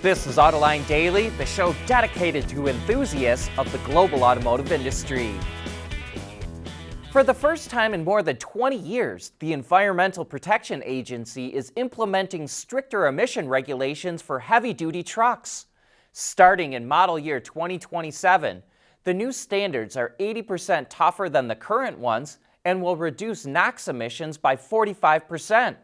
This is Autoline Daily, the show dedicated to enthusiasts of the global automotive industry. For the first time in more than 20 years, the Environmental Protection Agency is implementing stricter emission regulations for heavy-duty trucks. Starting in model year 2027, the new standards are 80% tougher than the current ones and will reduce NOx emissions by 45%.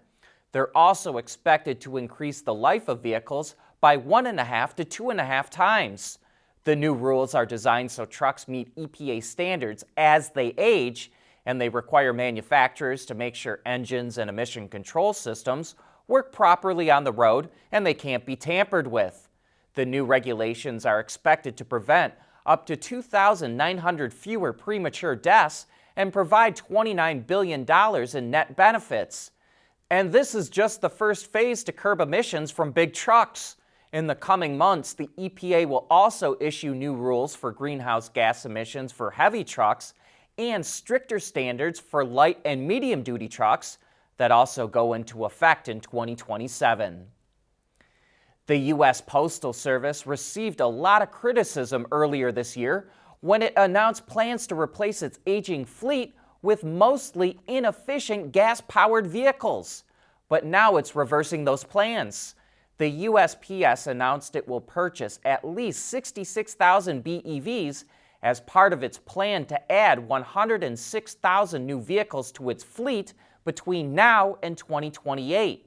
They're also expected to increase the life of vehicles by 1.5 to 2.5 times. The new rules are designed so trucks meet EPA standards as they age, and they require manufacturers to make sure engines and emission control systems work properly on the road and they can't be tampered with. The new regulations are expected to prevent up to 2,900 fewer premature deaths and provide $29 billion in net benefits. And this is just the first phase to curb emissions from big trucks. In the coming months, the EPA will also issue new rules for greenhouse gas emissions for heavy trucks and stricter standards for light and medium-duty trucks that also go into effect in 2027. The U.S. Postal Service received a lot of criticism earlier this year when it announced plans to replace its aging fleet with mostly inefficient gas-powered vehicles. But now it's reversing those plans. The USPS announced it will purchase at least 66,000 BEVs as part of its plan to add 106,000 new vehicles to its fleet between now and 2028.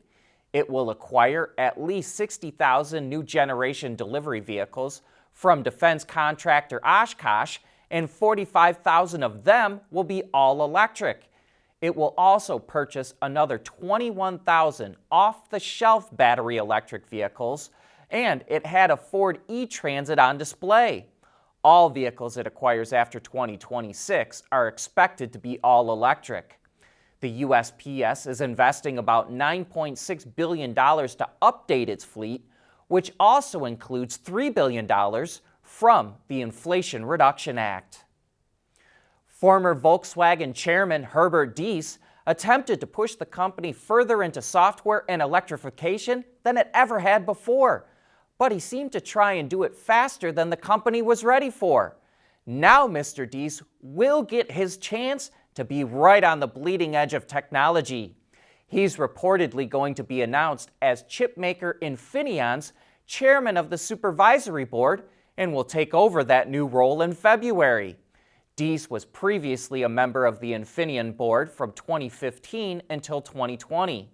It will acquire at least 60,000 new generation delivery vehicles from defense contractor Oshkosh, and 45,000 of them will be all electric. It will also purchase another 21,000 off-the-shelf battery electric vehicles, and it had a Ford E-Transit on display. All vehicles it acquires after 2026 are expected to be all electric. The USPS is investing about $9.6 billion to update its fleet, which also includes $3 billion from the Inflation Reduction Act. Former Volkswagen chairman Herbert attempted to push the company further into software and electrification than it ever had before, but he seemed to try and do it faster than the company was ready for. Now Mr. Diess will get his chance to be right on the bleeding edge of technology. He's reportedly going to be announced as chipmaker Infineon's chairman of the supervisory board and will take over that new role in February. Diess was previously a member of the Infineon board from 2015 until 2020.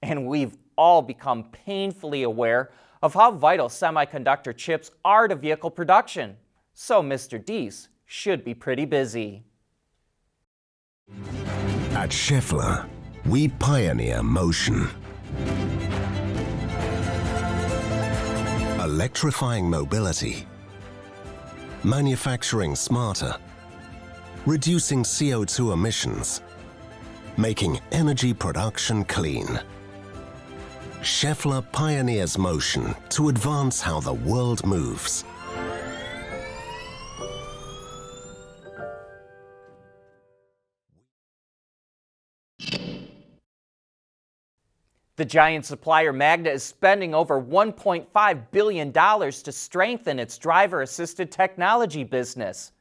And we've all become painfully aware of how vital semiconductor chips are to vehicle production. So Mr. Diess should be pretty busy. At Schaeffler, we pioneer motion. Electrifying mobility. Manufacturing smarter. Reducing CO2 emissions, making energy production clean. Schaeffler pioneers motion to advance how the world moves. The giant supplier Magna is spending over $1.5 billion to strengthen its driver-assisted technology business.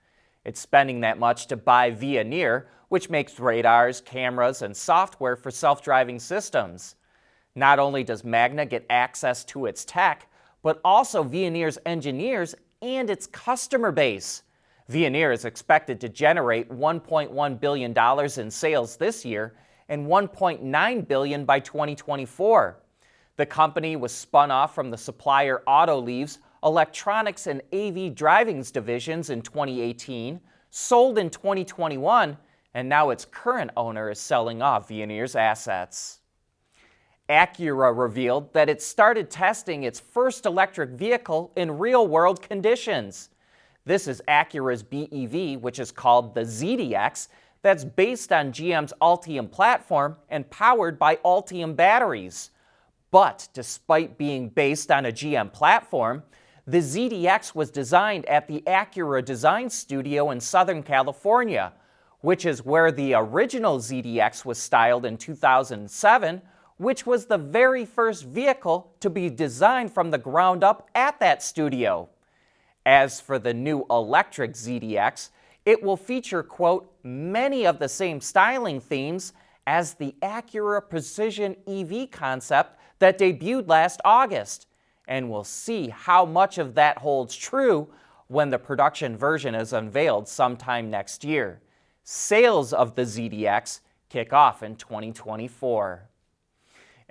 It's spending that much to buy Veoneer, which makes radars, cameras, and software for self-driving systems. Not only does Magna get access to its tech, but also Veoneer's engineers and its customer base. Veoneer is expected to generate $1.1 billion in sales this year and $1.9 billion by 2024. The company was spun off from the supplier Autoline's electronics and AV drivings divisions in 2018, sold in 2021, and now its current owner is selling off Veoneer's assets. Acura revealed that it started testing its first electric vehicle in real-world conditions. This is Acura's BEV, which is called the ZDX, that's based on GM's Ultium platform and powered by Ultium batteries. But despite being based on a GM platform, the ZDX was designed at the Acura Design Studio in Southern California, which is where the original ZDX was styled in 2007, which was the very first vehicle to be designed from the ground up at that studio. As for the new electric ZDX, it will feature, quote, many of the same styling themes as the Acura Precision EV concept that debuted last August. And we'll see how much of that holds true when the production version is unveiled sometime next year. Sales of the ZDX kick off in 2024.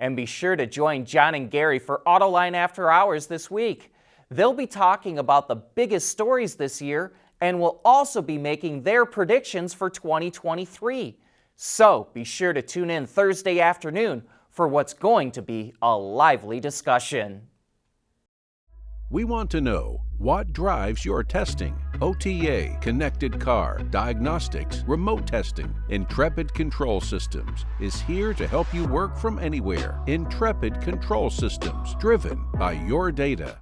And be sure to join John and Gary for Autoline After Hours this week. They'll be talking about the biggest stories this year and will also be making their predictions for 2023. So be sure to tune in Thursday afternoon for what's going to be a lively discussion. We want to know what drives your testing. OTA, connected car, diagnostics, remote testing. Intrepid Control Systems is here to help you work from anywhere. Intrepid Control Systems, driven by your data.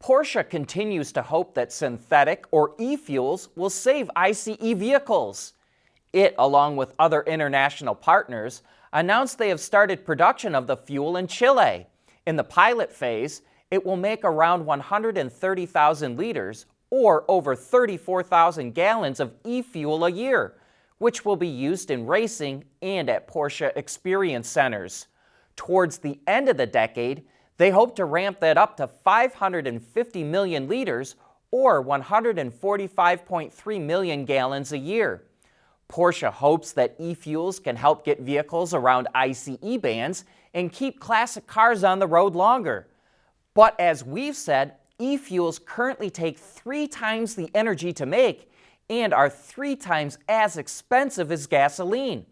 Porsche continues to hope that synthetic or e-fuels will save ICE vehicles. It, along with other international partners, announced they have started production of the fuel in Chile. In the pilot phase, it will make around 130,000 liters or over 34,000 gallons of e-fuel a year, which will be used in racing and at Porsche experience centers. Towards the end of the decade, they hope to ramp that up to 550 million liters or 145.3 million gallons a year. Porsche hopes that e-fuels can help get vehicles around ICE bans and keep classic cars on the road longer. But as we've said, e-fuels currently take 3 times the energy to make and are 3 times as expensive as gasoline.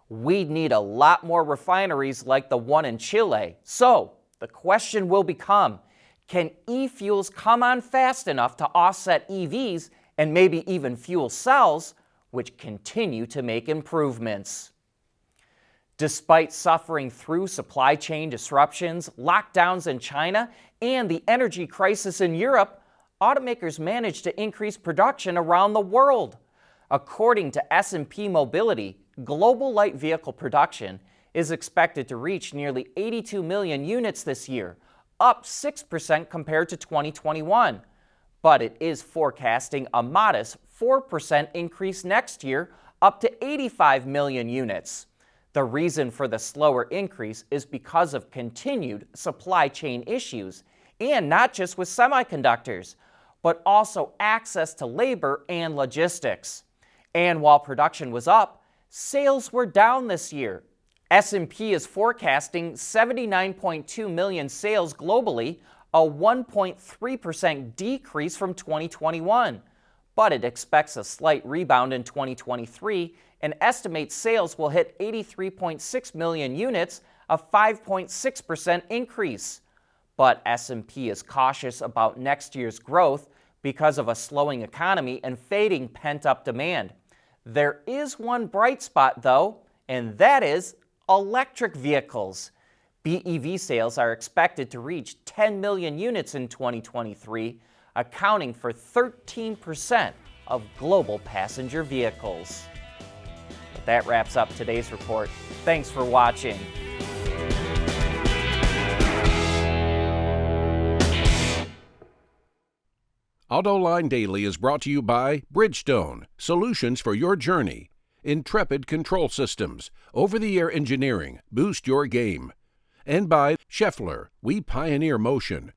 We'd need a lot more refineries like the one in Chile. So, the question will become, can e-fuels come on fast enough to offset EVs and maybe even fuel cells, which continue to make improvements? Despite suffering through supply chain disruptions, lockdowns in China, and the energy crisis in Europe, automakers managed to increase production around the world. According to S&P Mobility, global light vehicle production is expected to reach nearly 82 million units this year, up 6% compared to 2021. But it is forecasting a modest 4% increase next year, up to 85 million units. The reason for the slower increase is because of continued supply chain issues, and not just with semiconductors, but also access to labor and logistics. And while production was up, sales were down this year. S&P is forecasting 79.2 million sales globally, a 1.3% decrease from 2021. But it expects a slight rebound in 2023 and estimates sales will hit 83.6 million units, a 5.6% increase. But S&P is cautious about next year's growth because of a slowing economy and fading pent-up demand. There is one bright spot, though, and that is electric vehicles. BEV sales are expected to reach 10 million units in 2023, accounting for 13% of global passenger vehicles. But that wraps up today's report. Thanks for watching. Autoline Daily is brought to you by Bridgestone, solutions for your journey. Intrepid Control Systems, over-the-air engineering, boost your game. And by Scheffler, we pioneer motion.